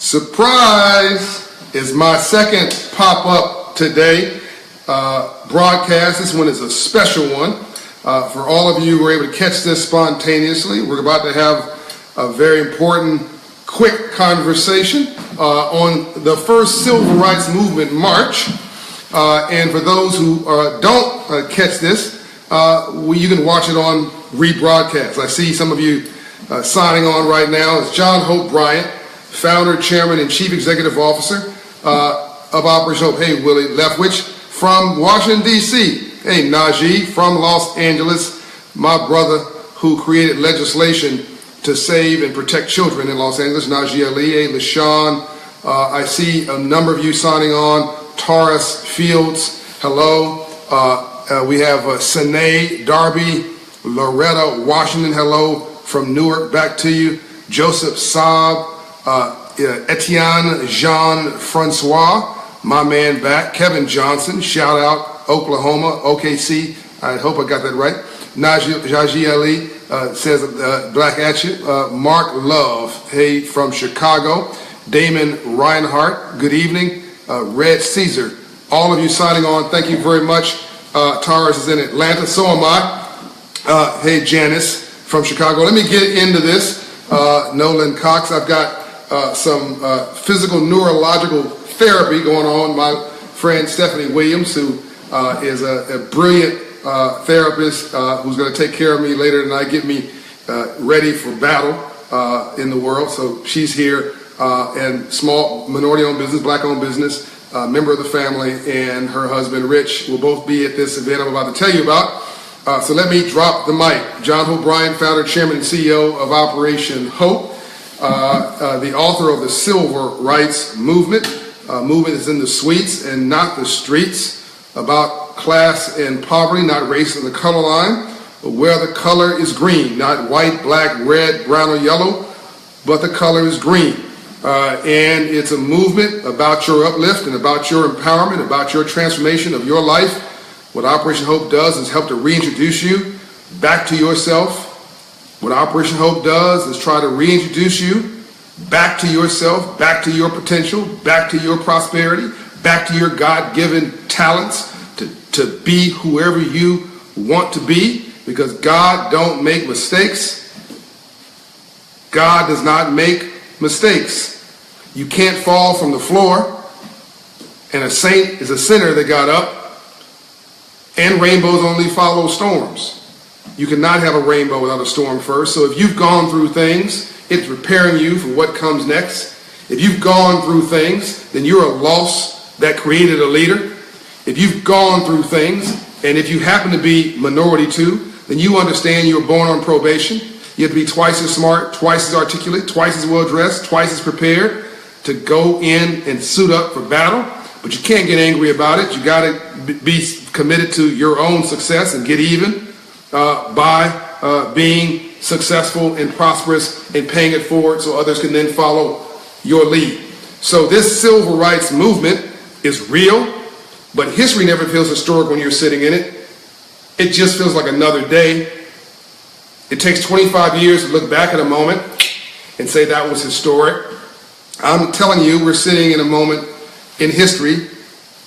Surprise is my second pop-up today broadcast. This one is a special one. For all of you who were able to catch this spontaneously, we're about to have a very important, quick conversation on the first Civil Rights Movement March. And for those who don't catch this, you can watch it on rebroadcast. I see some of you signing on right now. It's John Hope Bryant, founder, chairman, and chief executive officer of Operation Hope. Hey, Willie Leftwich from Washington, D.C. Hey, Najee from Los Angeles, my brother who created legislation to save and protect children in Los Angeles. Najee Ali, hey, LaShawn. I see a number of you signing on. Taurus Fields, hello. We have Sine Darby, Loretta Washington, hello from Newark, back to you. Joseph Saab, Etienne Jean-Francois, my man back. Kevin Johnson, shout out, Oklahoma, OKC, I hope I got that right. Najee Ali says, black at you. Mark Love, hey, from Chicago. Damon Reinhart, good evening. Red Caesar, all of you signing on, thank you very much. Taurus is in Atlanta, so am I. Hey, Janice from Chicago. Let me get into this. Nolan Cox, I've got some physical neurological therapy going on. My friend Stephanie Williams, who is a brilliant therapist who's going to take care of me later tonight, get me ready for battle in the world. So she's here, and small minority-owned business, black-owned business, member of the family, and her husband Rich will both be at this event I'm about to tell you about. So let me drop the mic. John Hope Bryant, founder, chairman, and CEO of Operation Hope, the author of the Civil Rights Movement. Movement is in the suites and not the streets, about class and poverty, not race and the color line, but where the color is green, not white, black, red, brown, or yellow, but the color is green. And it's a movement about your uplift and about your empowerment, about your transformation of your life. What Operation Hope does is help to reintroduce you back to yourself. What Operation Hope does is try to reintroduce you back to yourself, back to your potential, back to your prosperity, back to your God-given talents to be whoever you want to be, because God don't make mistakes. God does not make mistakes. You can't fall from the floor, and a saint is a sinner that got up, and rainbows only follow storms. You cannot have a rainbow without a storm first. So if you've gone through things, it's preparing you for what comes next. If you've gone through things, then you're a loss that created a leader. If you've gone through things, and if you happen to be minority too, then you understand you were born on probation. You have to be twice as smart, twice as articulate, twice as well dressed, twice as prepared to go in and suit up for battle. But you can't get angry about it. You got to be committed to your own success and get even by being successful and prosperous and paying it forward so others can then follow your lead. So this civil rights movement is real, but history never feels historic when you're sitting in it. It just feels like another day. It takes 25 years to look back at a moment and say that was historic. I'm telling you, we're sitting in a moment in history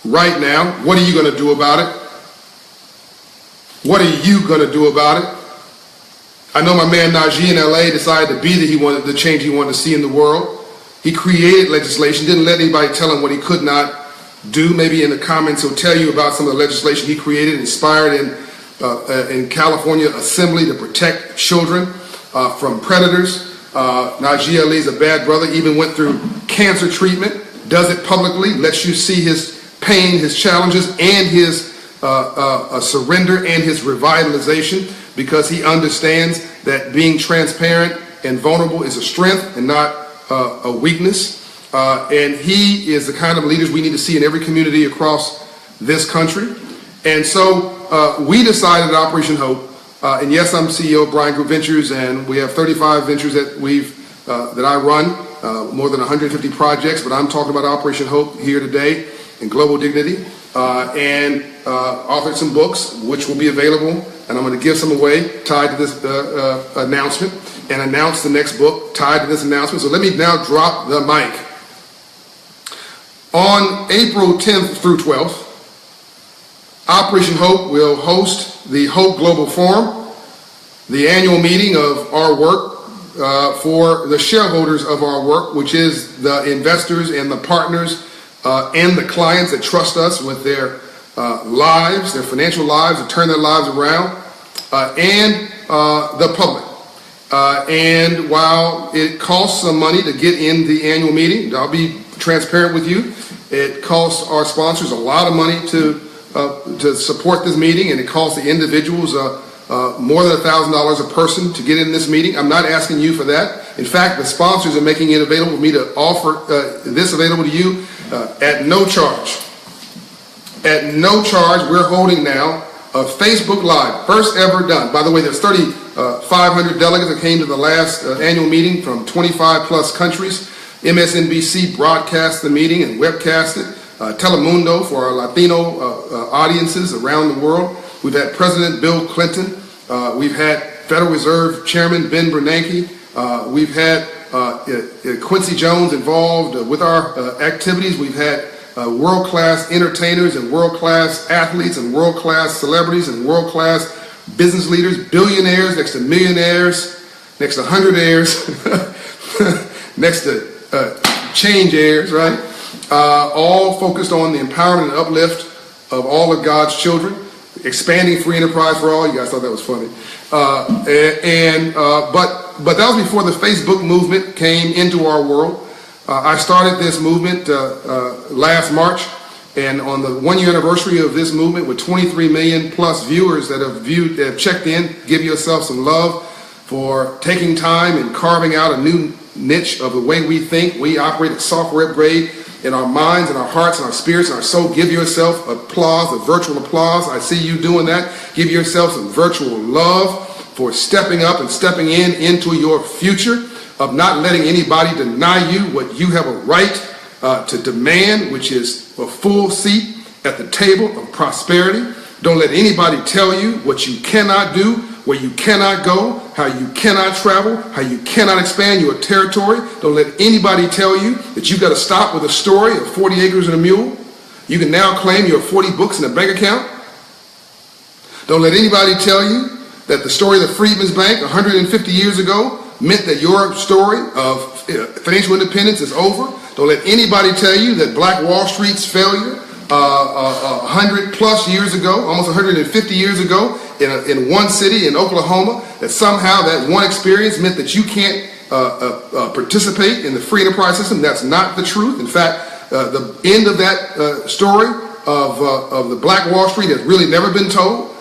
right now. What are you going to do about it? What are you going to do about it? I know my man Najee in LA decided to be the change he wanted to see in the world. He created legislation, didn't let anybody tell him what he could not do. Maybe in the comments he'll tell you about some of the legislation he created, inspired in California Assembly to protect children from predators. Najee Ali's a bad brother, even went through cancer treatment, does it publicly, lets you see his pain, his challenges, and his surrender and his revitalization, because he understands that being transparent and vulnerable is a strength and not a weakness. And he is the kind of leaders we need to see in every community across this country. And so we decided at Operation Hope, and yes, I'm CEO of Bryant Group Ventures, and we have 35 ventures that I run, more than 150 projects, but I'm talking about Operation Hope here today and Global Dignity, and authored some books which will be available, and I'm going to give some away tied to this announcement, and announce the next book tied to this announcement. So let me now drop the mic. On April 10th through 12th, Operation Hope will host the Hope Global Forum, the annual meeting of our work for the shareholders of our work, which is the investors and the partners and the clients that trust us with their lives, their financial lives, to turn their lives around, and the public. And while it costs some money to get in the annual meeting, I'll be transparent with you, it costs our sponsors a lot of money to support this meeting, and it costs the individuals more than $1,000 a person to get in this meeting. I'm not asking you for that. In fact, the sponsors are making it available for me to offer this available to you at no charge. At no charge, we're holding now a Facebook Live, first ever done. By the way, there's 3,500 delegates that came to the last annual meeting from 25 plus countries. MSNBC broadcast the meeting and webcast it. Telemundo for our Latino audiences around the world. We've had President Bill Clinton. We've had Federal Reserve Chairman Ben Bernanke. We've had Quincy Jones involved with our activities. We've had world-class entertainers and world-class athletes and world-class celebrities and world-class business leaders, billionaires next to millionaires, next to hundredaires, next to change heirs, right? All focused on the empowerment and uplift of all of God's children, expanding free enterprise for all. You guys thought that was funny. But that was before the Facebook movement came into our world. I started this movement last March, and on the 1-year anniversary of this movement, with 23 million plus viewers that have checked in, give yourself some love for taking time and carving out a new niche of the way we think. We operate at software upgrade in our minds and our hearts and our spirits and our soul. Give yourself applause, a virtual applause. I see you doing that. Give yourself some virtual love for stepping up and stepping into your future, of not letting anybody deny you what you have a right to demand, which is a full seat at the table of prosperity. Don't let anybody tell you what you cannot do, where you cannot go, how you cannot travel, how you cannot expand your territory. Don't let anybody tell you that you've got to stop with a story of 40 acres and a mule. You can now claim your 40 books in a bank account. Don't let anybody tell you that the story of the Freedmen's Bank 150 years ago meant that your story of financial independence is over. Don't let anybody tell you that Black Wall Street's failure 100 plus years ago, almost 150 years ago, in one city in Oklahoma, that somehow that one experience meant that you can't participate in the free enterprise system. That's not the truth. In fact, the end of that story of the Black Wall Street has really never been told.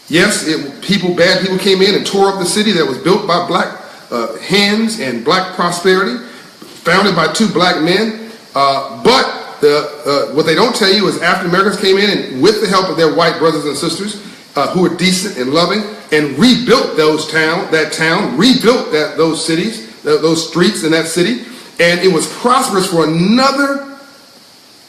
Yes, bad people came in and tore up the city that was built by black hands and black prosperity, founded by 2 black men. But what they don't tell you is African Americans came in and, with the help of their white brothers and sisters who are decent and loving, and rebuilt that town, rebuilt those cities, those streets in that city, and it was prosperous for another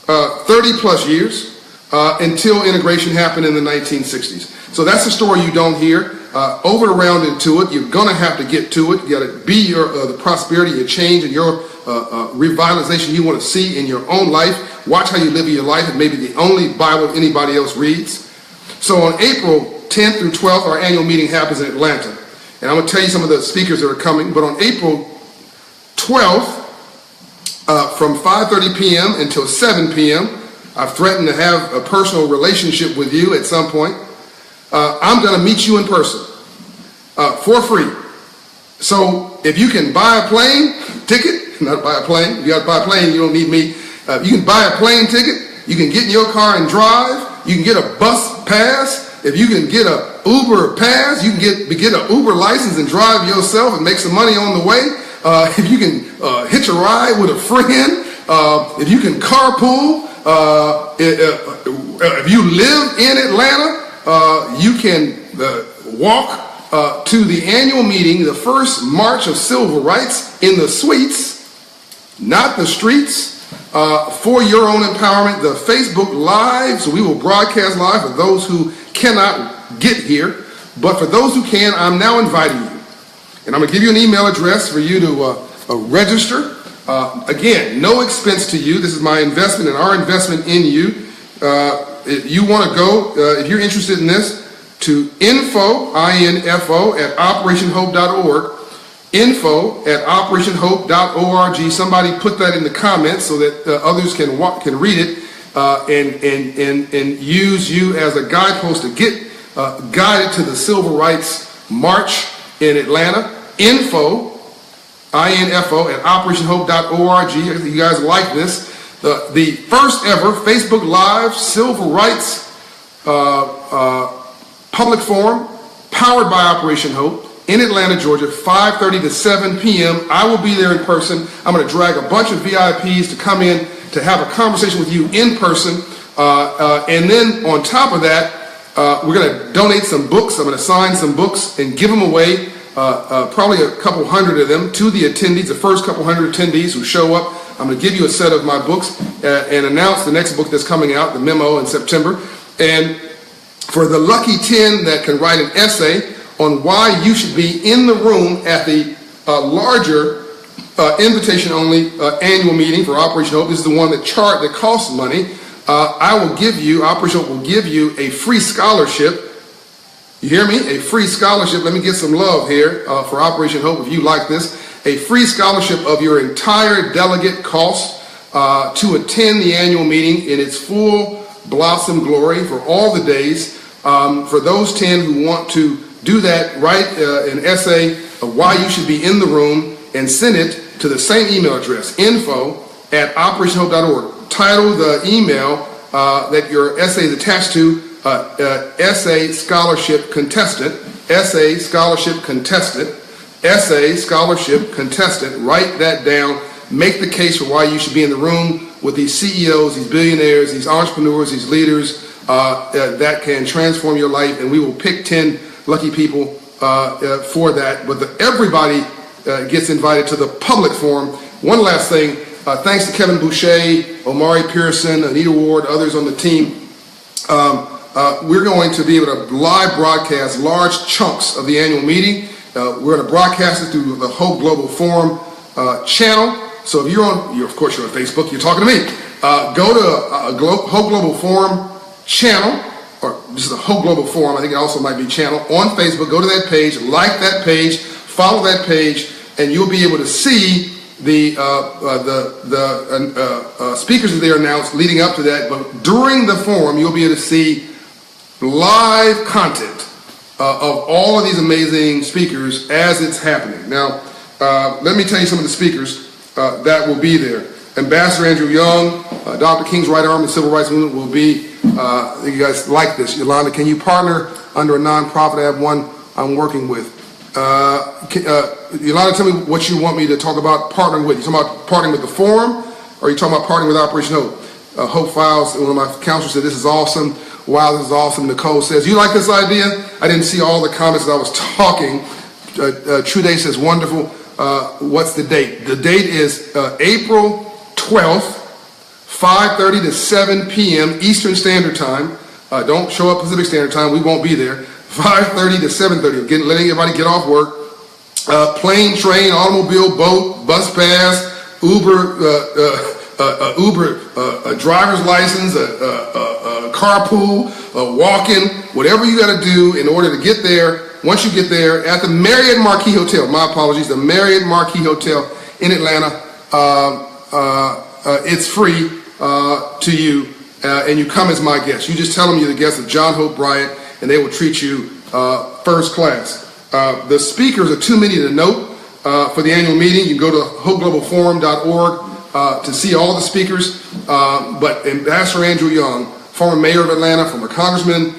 30 plus years until integration happened in the 1960s. So that's the story you don't hear. Over, around, into it. You're going to have to get to it. You got to be the prosperity, your change, and your revitalization you want to see in your own life. Watch how you live your life. It may be the only Bible anybody else reads. So on April 10th through 12th, our annual meeting happens in Atlanta. And I'm going to tell you some of the speakers that are coming. But on April 12th, from 5:30 p.m. until 7 p.m., I've threatened to have a personal relationship with you at some point. I'm going to meet you in person for free. So if you can buy a plane ticket, not buy a plane, if you got to buy a plane, you don't need me. You can buy a plane ticket, you can get in your car and drive, you can get a bus pass, if you can get a Uber pass, you can get an Uber license and drive yourself and make some money on the way. If you can hitch a ride with a friend, if you can carpool, if you live in Atlanta, you can walk to the annual meeting, the first March of Civil Rights, in the suites, not the streets, for your own empowerment. The Facebook Live, so we will broadcast live for those who cannot get here, but for those who can, I'm now inviting you. And I'm going to give you an email address for you to register. Again, no expense to you. This is my investment and our investment in you. If you want to go, if you're interested in this, to info, I-N-F-O, at operationhope.org. Info at operationhope.org. Somebody put that in the comments so that others can read it and use you as a guidepost to get guided to the Civil Rights March in Atlanta. Info, I-N-F-O, at operationhope.org. You guys like this. The first ever Facebook Live Civil Rights public forum powered by Operation Hope in Atlanta, Georgia, 5:30 to 7 p.m. I will be there in person. I'm going to drag a bunch of VIPs to come in to have a conversation with you in person. And then on top of that, we're going to donate some books. I'm going to sign some books and give them away, probably a couple hundred of them, to the attendees, the first couple hundred attendees who show up. I'm going to give you a set of my books and announce the next book that's coming out, the memo, in September. And for the lucky 10 that can write an essay on why you should be in the room at the larger invitation-only annual meeting for Operation Hope. This is the one that costs money. Operation Hope will give you a free scholarship. You hear me? A free scholarship. Let me get some love here for Operation Hope if you like this. A free scholarship of your entire delegate cost to attend the annual meeting in its full blossom glory for all the days. For those 10 who want to do that, write an essay of why you should be in the room and send it to the same email address, info at operationhope.org. Title the email that your essay is attached to, Essay Scholarship Contestant, Essay Scholarship Contestant, Essay Scholarship Contestant. Write that down. Make the case for why you should be in the room with these CEOs, these billionaires, these entrepreneurs, these leaders that can transform your life. And we will pick 10 lucky people for that. But everybody gets invited to the public forum. One last thing. Thanks to Kevin Boucher, Omari Pearson, Anita Ward, others on the team. We're going to be able to live broadcast large chunks of the annual meeting. We're going to broadcast it through the Hope Global Forum channel. So if of course you're on Facebook, you're talking to me. Go to Hope Global Forum channel, or this is the Hope Global Forum, I think it also might be channel, on Facebook. Go to that page, like that page, follow that page, and you'll be able to see the speakers that they announced leading up to that. But during the forum, you'll be able to see live content of all of these amazing speakers as it's happening. Now, let me tell you some of the speakers that will be there. Ambassador Andrew Young, Dr. King's right arm in the civil rights movement, will be, you guys like this. Yolanda, can you partner under a nonprofit? I have one I'm working with. Yolanda, tell me what you want me to talk about partnering with. You talking about partnering with the forum, or are you talking about partnering with Operation Hope? Hope Files, one of my counselors, said this is awesome. Wow, this is awesome. Nicole says, you like this idea? I didn't see all the comments as I was talking. True Day says, wonderful. What's the date? The date is April 12th, 5:30 to 7 p.m. Eastern Standard Time. Don't show up Pacific Standard Time. We won't be there. 5:30 to 7:30. Letting everybody get off work. Plane, train, automobile, boat, bus pass, Uber, a driver's license, a carpool, walking, whatever you got to do in order to get there. Once you get there at the Marriott Marquis Hotel, my apologies, the Marriott Marquis Hotel in Atlanta, it's free to you, and you come as my guest. You just tell them you're the guest of John Hope Bryant, and they will treat you first class. The speakers are too many to note for the annual meeting. You can go to hopeglobalforum.org to see all the speakers, but Ambassador Andrew Young, former mayor of Atlanta, former congressman,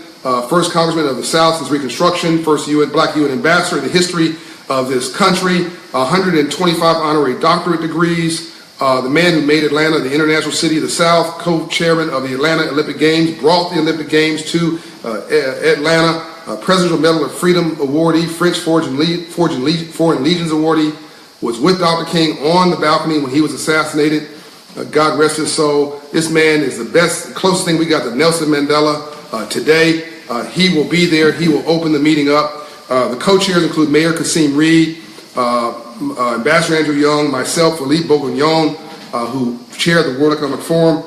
first congressman of the South since Reconstruction, first Black UN ambassador in the history of this country, 125 honorary doctorate degrees, the man who made Atlanta the international city of the South, co-chairman of the Atlanta Olympic Games, brought the Olympic Games to Atlanta, Presidential Medal of Freedom awardee, French Foreign Legions awardee, was with Dr. King on the balcony when he was assassinated. God rest his soul. This man is the best, closest thing we got to Nelson Mandela today. He will be there. He will open the meeting up. The co-chairs include Mayor Kasim Reed, Ambassador Andrew Young, myself, Philippe Bourguignon, who chaired the World Economic Forum.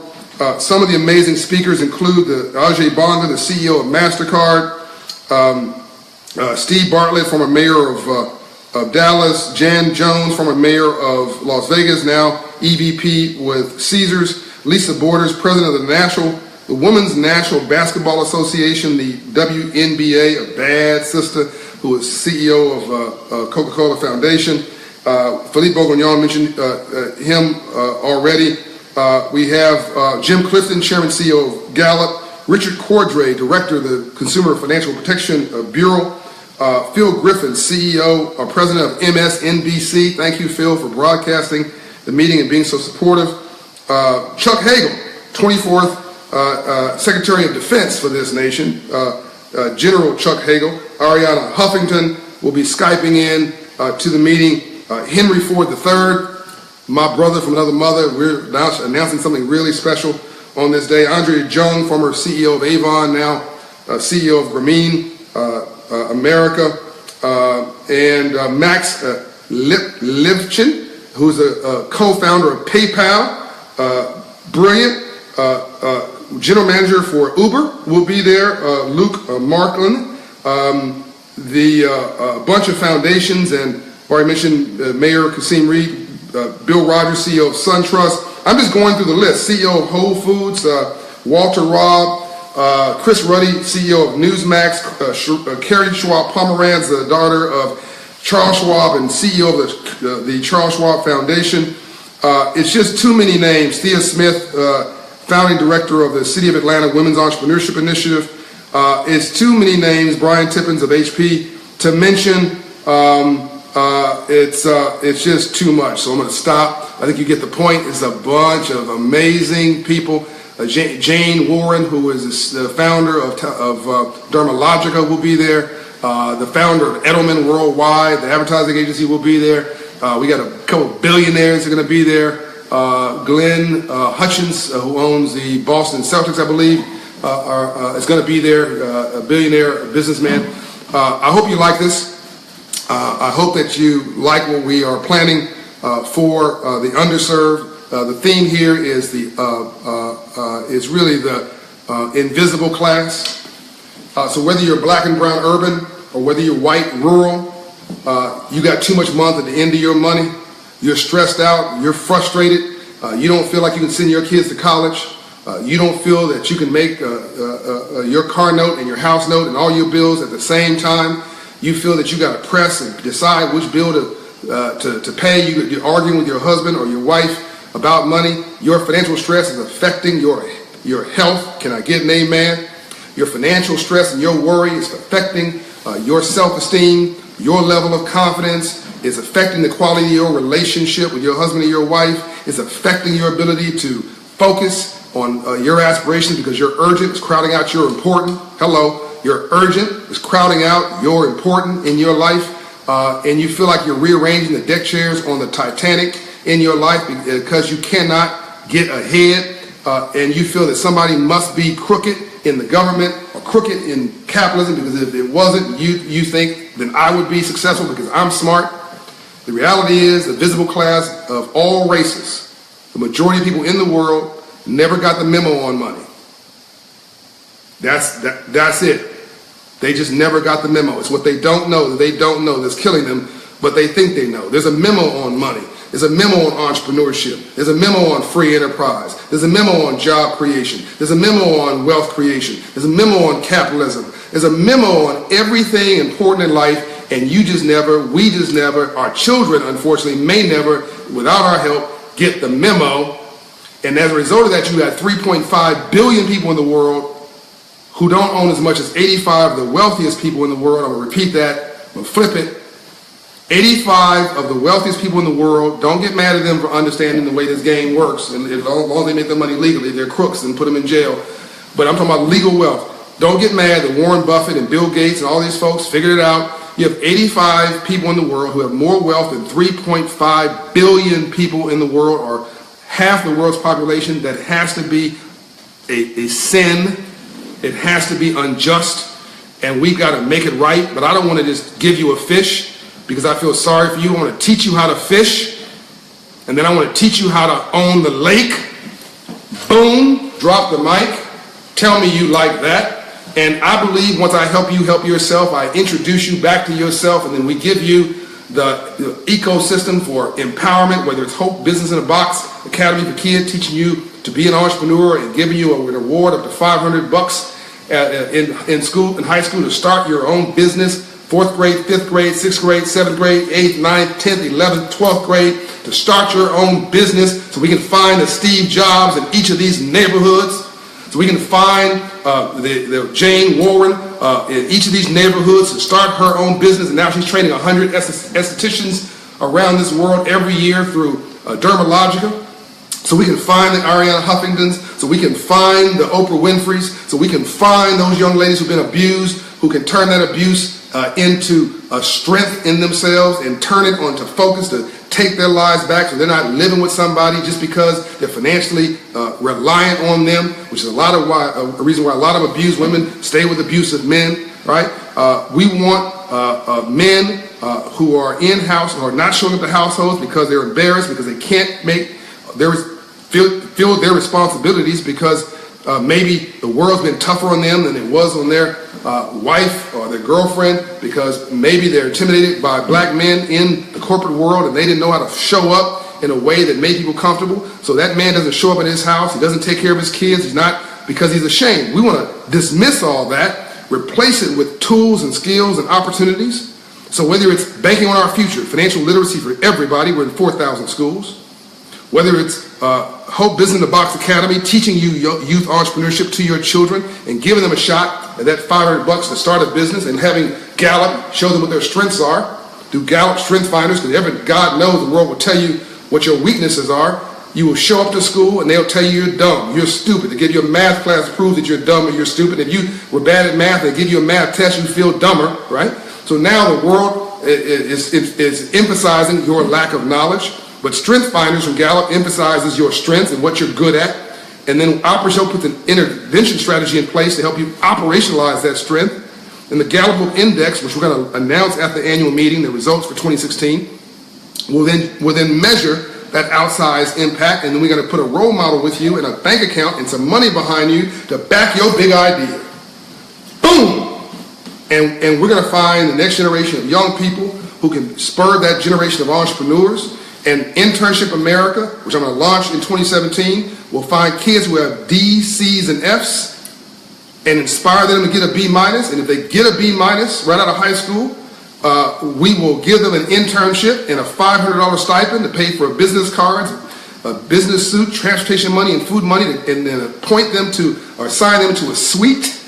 Some of the amazing speakers include Ajay Banga, the CEO of MasterCard, Steve Bartlett, former mayor of Dallas, Jan Jones, former mayor of Las Vegas, now EVP with Caesars, Lisa Borders, president of the Women's National Basketball Association, the WNBA, a bad sister, who is CEO of Coca-Cola Foundation. Philippe Bourguignon mentioned him already. We have Jim Clifton, Chairman CEO of Gallup, Richard Cordray, Director of the Consumer Financial Protection Bureau, Phil Griffin, CEO, President of MSNBC. Thank you, Phil, for broadcasting the meeting and being so supportive. Chuck Hagel, 24th Secretary of Defense for this nation, General Chuck Hagel. Ariana Huffington will be Skyping in to the meeting. Henry Ford III, my brother from another mother. We're announcing something really special on this day. Andrea Jung, former CEO of Avon, now CEO of Grameen America. And Max Levchin, who's a co-founder of PayPal, brilliant. General manager for Uber will be there. Luke Marklin. A bunch of foundations, and already mentioned Mayor Kasim Reed, Bill Rogers, CEO of SunTrust. I'm just going through the list. CEO of Whole Foods, Walter Robb, Chris Ruddy, CEO of Newsmax, Carrie Schwab Pomeranz, the daughter of Charles Schwab and CEO of the Charles Schwab Foundation. It's just too many names. Thea Smith, founding director of the City of Atlanta Women's Entrepreneurship Initiative. It's too many names. Brian Tippins of HP to mention. It's just too much. So I'm going to stop. I think you get the point. It's a bunch of amazing people. Jane Warren, who is the founder of Dermalogica, will be there. The founder of Edelman Worldwide, the advertising agency, will be there. We got a couple of billionaires that are going to be there. Glenn Hutchins, who owns the Boston Celtics, I believe, is going to be there, a billionaire businessman. I hope you like this. I hope that you like what we are planning for the underserved. The theme here is really the invisible class. So whether you're black and brown urban or whether you're white rural, you got too much month at the end of your money. You're stressed out. You're frustrated. You don't feel like you can send your kids to college. You don't feel that you can make your car note and your house note and all your bills at the same time. You feel that you got to press and decide which bill to pay. You're arguing with your husband or your wife about money. Your financial stress is affecting your health. Can I get an amen? Your financial stress and your worry is affecting your self-esteem, your level of confidence. It's affecting the quality of your relationship with your husband and your wife. It's affecting your ability to focus on your aspirations because you're urgent. It's crowding out your important. Hello. You're urgent. It's crowding out your important in your life. And you feel like you're rearranging the deck chairs on the Titanic in your life because you cannot get ahead. And you feel that somebody must be crooked in the government or crooked in capitalism because if it wasn't, you think, then I would be successful because I'm smart. The reality is the visible class of all races, the majority of people in the world, never got the memo on money. That's it. They just never got the memo. It's what they don't know that they don't know that's killing them, but they think they know. There's a memo on money. There's a memo on entrepreneurship. There's a memo on free enterprise. There's a memo on job creation. There's a memo on wealth creation. There's a memo on capitalism. There's a memo on everything important in life, and we just never, our children, unfortunately, may never, without our help, get the memo. And as a result of that, you got 3.5 billion people in the world who don't own as much as 85 of the wealthiest people in the world. I'm going to repeat that. I'm going to flip it. 85 of the wealthiest people in the world, don't get mad at them for understanding the way this game works. And as long as they make their money legally, they're crooks and put them in jail. But I'm talking about legal wealth. Don't get mad that Warren Buffett and Bill Gates and all these folks figured it out. You have 85 people in the world who have more wealth than 3.5 billion people in the world, or half the world's population. That has to be a sin. It has to be unjust, and we've got to make it right. But I don't want to just give you a fish. because I feel sorry for you. I want to teach you how to fish, and then I want to teach you how to own the lake. Boom, drop the mic. Tell me you like that. And I believe once I help you help yourself, I introduce you back to yourself, and then we give you the ecosystem for empowerment, whether it's Hope Business in a Box Academy for Kids, teaching you to be an entrepreneur and giving you an award up to $500 in school, in high school, to start your own business. 4th grade, 5th grade, 6th grade, 7th grade, 8th, 9th, 10th, 11th, 12th grade, to start your own business so we can find the Steve Jobs in each of these neighborhoods, so we can find the Jane Warren in each of these neighborhoods to start her own business. And now she's training 100 estheticians around this world every year through Dermalogica. So we can find the Ariana Huffingtons, so we can find the Oprah Winfreys, so we can find those young ladies who've been abused, who can turn that abuse into a strength in themselves and turn it onto focus to take their lives back, so they're not living with somebody just because they're financially reliant on them, which is a reason why a lot of abused women stay with abusive men, right? We want men who are in-house, who are not showing up to households because they're embarrassed, because they can't feel their responsibilities, because maybe the world's been tougher on them than it was on their wife or their girlfriend, because maybe they're intimidated by black men in the corporate world and they didn't know how to show up in a way that made people comfortable. So that man doesn't show up in his house, he doesn't take care of his kids, he's not, because he's ashamed. We want to dismiss all that, replace it with tools and skills and opportunities. So whether it's banking on our future, financial literacy for everybody, we're in 4,000 schools. Whether it's Hope Business in a Box Academy, teaching you youth entrepreneurship to your children and giving them a shot at that $500 to start a business, and having Gallup show them what their strengths are through Gallup Strength Finders, because every God knows the world will tell you what your weaknesses are. You will show up to school and they'll tell you you're dumb, you're stupid. They give you a math class to prove that you're dumb or you're stupid. If you were bad at math, they give you a math test, you feel dumber, right? So now the world is emphasizing your lack of knowledge. But Strength Finders from Gallup emphasizes your strengths and what you're good at. And then Operation puts an intervention strategy in place to help you operationalize that strength. And the Gallup Book Index, which we're going to announce at the annual meeting, the results for 2016, will then measure that outsized impact. And then we're going to put a role model with you and a bank account and some money behind you to back your big idea. Boom! And we're going to find the next generation of young people who can spur that generation of entrepreneurs. And Internship America, which I'm going to launch in 2017, will find kids who have D's, C's, and F's and inspire them to get a B-. And if they get a B- right out of high school, we will give them an internship and a $500 stipend to pay for business cards, a business suit, transportation money, and food money, and then appoint them to, or assign them to a suite,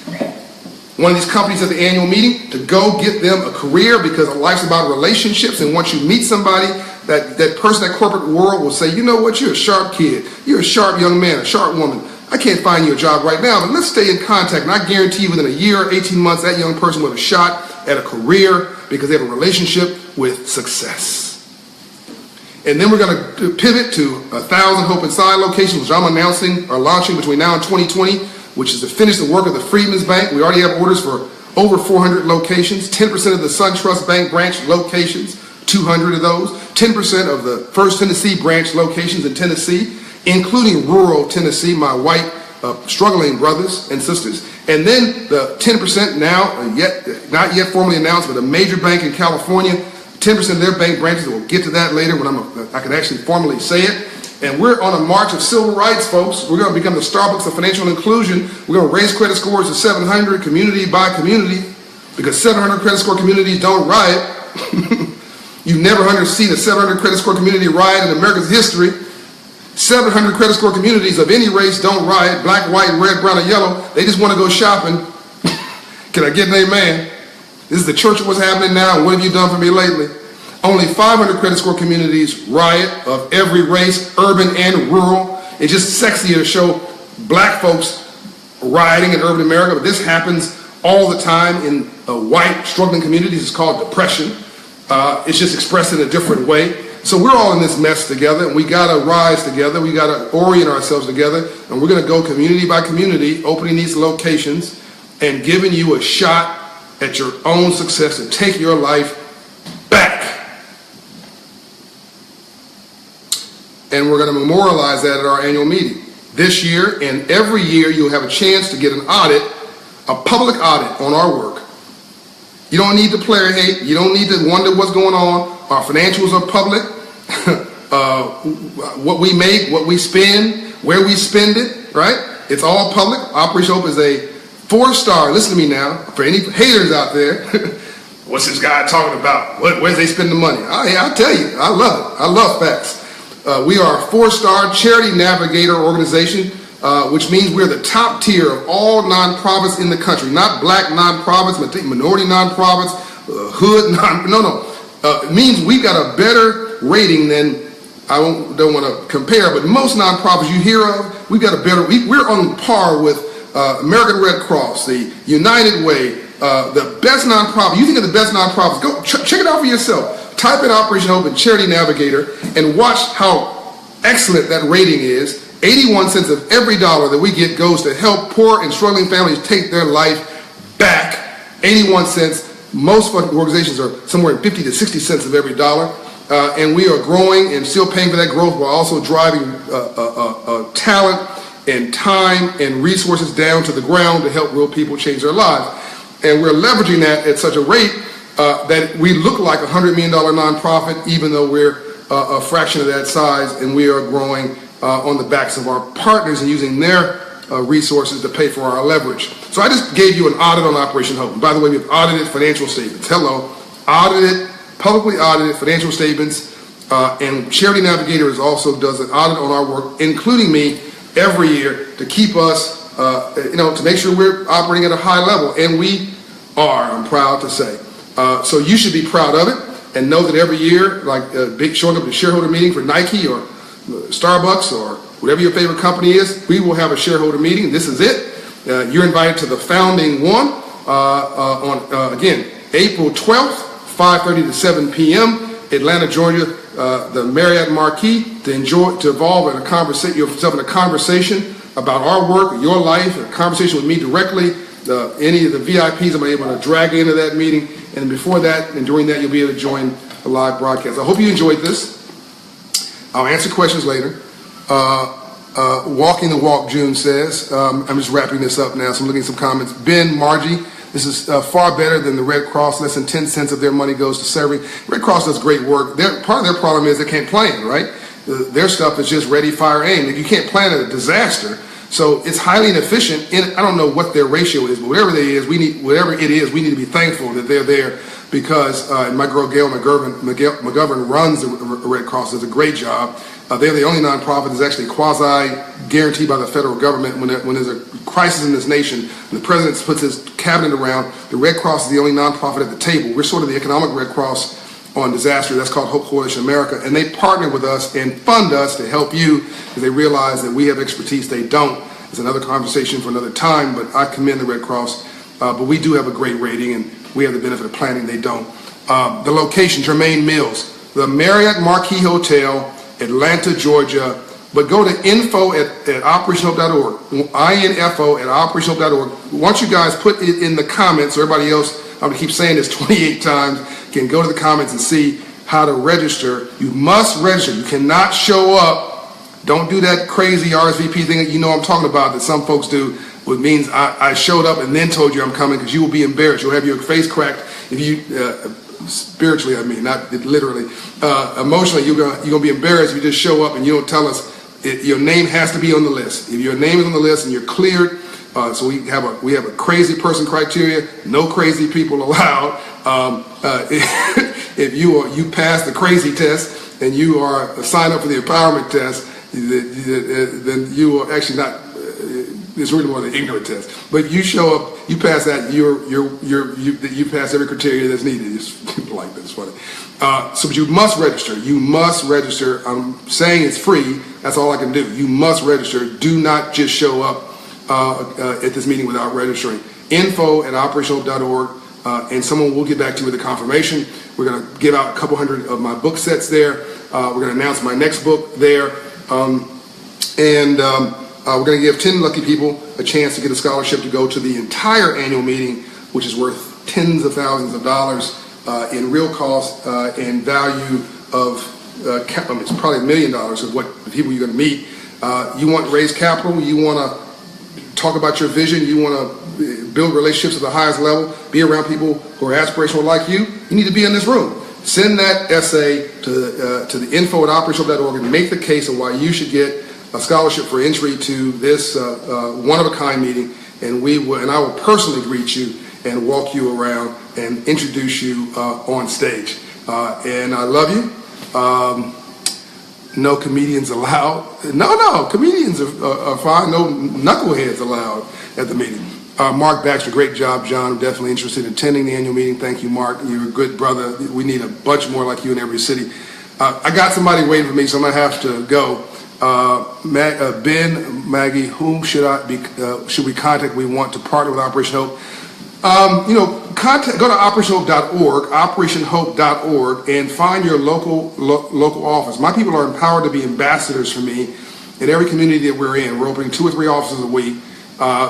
one of these companies at the annual meeting, to go get them a career, because life's about relationships. And once you meet somebody, that person, that corporate world will say, you know what, you're a sharp kid, you're a sharp young man, a sharp woman. I can't find you a job right now, but let's stay in contact. And I guarantee you within a year, 18 months, that young person will have a shot at a career because they have a relationship with success. And then we're going to pivot to 1,000 Hope Inside locations, which I'm announcing are launching between now and 2020, which is to finish the work of the Freedmen's Bank. We already have orders for over 400 locations, 10% of the SunTrust Bank branch locations, 200 of those, 10% of the First Tennessee branch locations in Tennessee, including rural Tennessee, my white struggling brothers and sisters. And then the 10% now, not yet formally announced, but a major bank in California, 10% of their bank branches, we'll get to that later when I can actually formally say it. And we're on a march of civil rights, folks. We're going to become the Starbucks of financial inclusion. We're going to raise credit scores to 700 community by community, because 700 credit score communities don't riot. You've never seen a 700 credit score community riot in America's history. 700 credit score communities of any race don't riot, black, white, red, brown, or yellow. They just want to go shopping. Can I get an amen? This is the church of what's happening now, and what have you done for me lately? Only 500 credit score communities riot, of every race, urban and rural. It's just sexier to show black folks rioting in urban America, but this happens all the time in white, struggling communities. It's called depression. It's just expressed in a different way. So we're all in this mess together, and we got to rise together. We got to orient ourselves together, and we're going to go community by community, opening these locations and giving you a shot at your own success to take your life back. and we're going to memorialize that at our annual meeting. This year and every year, you'll have a chance to get an audit, a public audit on our work. You don't need to player hate. You don't need to wonder what's going on. Our financials are public. What we make, what we spend, where we spend it, right? It's all public. Operation Hope is a 4-star. Listen to me now. For any haters out there, what's this guy talking about? Where's they spend the money? I'll tell you. I love it. I love facts. We are a 4-star charity navigator organization, which means we're the top tier of all nonprofits in the country. Not black nonprofits, minority nonprofits, hood no. It means we've got a better rating than, I don't want to compare, but most nonprofits you hear of, we've got a better, we're on par with American Red Cross, the United Way, the best nonprofit. You think of the best nonprofits, go check it out for yourself. Type in Operation Hope and Charity Navigator and watch how excellent that rating is. 81 cents of every dollar that we get goes to help poor and struggling families take their life back. 81 cents. Most organizations are somewhere in 50 to 60 cents of every dollar. And we are growing and still paying for that growth while also driving talent and time and resources down to the ground to help real people change their lives. And we're leveraging that at such a rate that we look like a $100 million nonprofit, even though we're a fraction of that size, and we are growing on the backs of our partners and using their resources to pay for our leverage. So I just gave you an audit on Operation Hope. And by the way, we've audited financial statements. Hello. Audited, publicly audited financial statements. And Charity Navigator also does an audit on our work, including me, every year to keep us, to make sure we're operating at a high level. And we are, I'm proud to say. So you should be proud of it and know that every year, like showing up at a shareholder meeting for Nike or Starbucks or whatever your favorite company is, we will have a shareholder meeting. This is it. You're invited to the founding one on, again, April 12th, 5:30 to 7 p.m., Atlanta, Georgia, the Marriott Marquis, to evolve in yourself in a conversation about our work, your life, a conversation with me directly. Any of the VIPs I'm able to drag into that meeting. And before that and during that, you'll be able to join the live broadcast. I hope you enjoyed this. I'll answer questions later. Walking the walk, June says. I'm just wrapping this up now, so I'm looking at some comments. Ben, Margie, this is far better than the Red Cross. Less than 10 cents of their money goes to serving. Red Cross does great work. Part of their problem is they can't plan, right? Their stuff is just ready, fire, aim. You can't plan a disaster. So it's highly inefficient. I don't know what their ratio is, but whatever it is, we need to be thankful that they're there, because my girl Gail McGovern runs the Red Cross, does a great job. They're the only nonprofit that's actually quasi-guaranteed by the federal government when there's a crisis in this nation and the president puts his cabinet around. The Red Cross is the only nonprofit at the table. We're sort of the economic Red Cross on disaster. That's called Hope Coalition America, and they partner with us and fund us to help you because they realize that we have expertise they don't. It's another conversation for another time, but I commend the Red Cross. But we do have a great rating, and we have the benefit of planning. They don't. The location, Germain Mills, the Marriott Marquis Hotel, Atlanta, Georgia. But go to info at operationhope.org, info at operationhope.org. Once you guys put it in the comments, so everybody else, I'm going to keep saying this 28 times, can go to the comments and see how to register. You must register. You cannot show up. Don't do that crazy RSVP thing that you know I'm talking about that some folks do, which means I showed up and then told you I'm coming, because you will be embarrassed. You'll have your face cracked if you, spiritually I mean, not literally. Emotionally, you're gonna be embarrassed if you just show up and you don't tell us. Your name has to be on the list. If your name is on the list and you're cleared, so we have a crazy person criteria, no crazy people allowed. If you pass the crazy test and you are signed up for the empowerment test, then you are actually not. It's really more the ignorant test. But if you show up, you pass that, you pass every criteria that's needed. People like that. It's funny. So but you must register. You must register. I'm saying it's free. That's all I can do. You must register. Do not just show up at this meeting without registering. Info at operationhope.org, and someone will get back to you with a confirmation. We're going to give out a couple hundred of my book sets there. We're going to announce my next book there. We're going to give 10 lucky people a chance to get a scholarship to go to the entire annual meeting, which is worth tens of thousands of dollars in real cost and value of it's probably $1 million of what the people you're going to meet. You want to raise capital, you want to talk about your vision, you want to build relationships at the highest level, be around people who are aspirational like you need to be in this room. Send that essay to the info@operationhope.org and make the case of why you should get a scholarship for entry to this one-of-a-kind meeting, and I will personally greet you and walk you around and introduce you on stage. And I love you. No comedians allowed. No, comedians are fine. No knuckleheads allowed at the meeting. Mark Baxter, great job, John. I'm definitely interested in attending the annual meeting. Thank you, Mark. You're a good brother. We need a bunch more like you in every city. I got somebody waiting for me, so I'm going to have to go. Ben, Maggie, whom should we contact? We want to partner with Operation Hope. Go to operationhope.org, and find your local office. My people are empowered to be ambassadors for me in every community that we're in. We're opening 2 or 3 offices a week.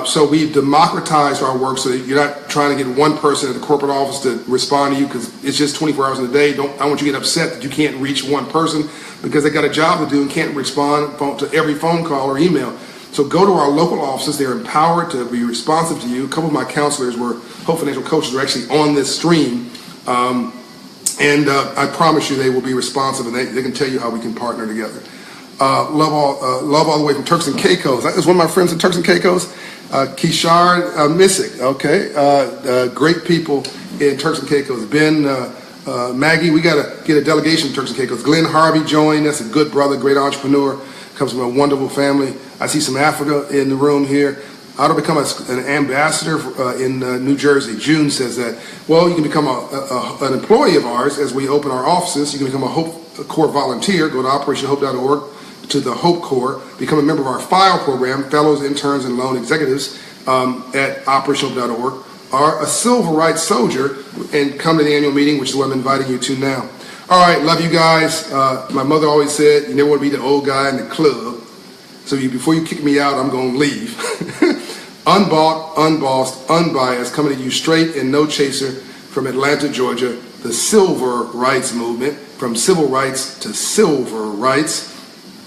So we've democratized our work so that you're not trying to get one person at the corporate office to respond to you because it's just 24 hours in a day. I want you to get upset that you can't reach one person because they got a job to do and can't respond to every phone call or email. So go to our local offices. They're empowered to be responsive to you. A couple of my counselors Hope Financial coaches are actually on this stream. And I promise you they will be responsive, and they can tell you how we can partner together. Love all the way from Turks and Caicos. That is one of my friends in Turks and Caicos, Kishard Missick. Okay, great people in Turks and Caicos. Ben, Maggie, we got to get a delegation to Turks and Caicos. Glenn Harvey joined. That's a good brother, great entrepreneur. Comes from a wonderful family. I see some Africa in the room here. How to become an ambassador in New Jersey. June says that. Well, you can become an employee of ours as we open our offices. You can become a Hope Corps volunteer. Go to operationhope.org to the Hope Corps. Become a member of our FILE program, Fellows, Interns, and Loan Executives at operationhope.org. Are a civil rights soldier and come to the annual meeting, which is what I'm inviting you to now. All right, love you guys. My mother always said, you never want to be the old guy in the club. So before you kick me out, I'm going to leave. Unbought, unbossed, unbiased, coming to you straight and no chaser from Atlanta, Georgia, the Civil Rights Movement, from civil rights to silver rights,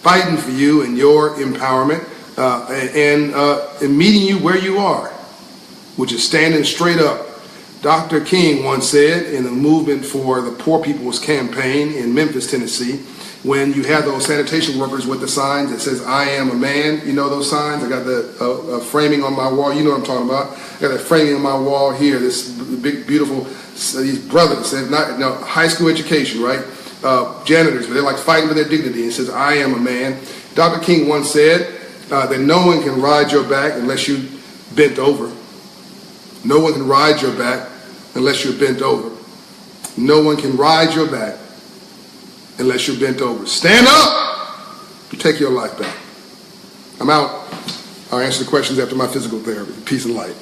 fighting for you and your empowerment, and meeting you where you are, which is standing straight up. Dr. King once said in the movement for the Poor People's Campaign in Memphis, Tennessee, when you have those sanitation workers with the signs that says, I am a man, you know those signs? I got the framing on my wall, you know what I'm talking about. I got that framing on my wall here, this big, beautiful, these brothers, and not high school education, right? Janitors, but they're like fighting for their dignity. It says, I am a man. Dr. King once said that no one can ride your back unless you bent over. No one can ride your back unless you're bent over. No one can ride your back unless you're bent over. Stand up and take your life back. I'm out. I'll answer the questions after my physical therapy. Peace and light.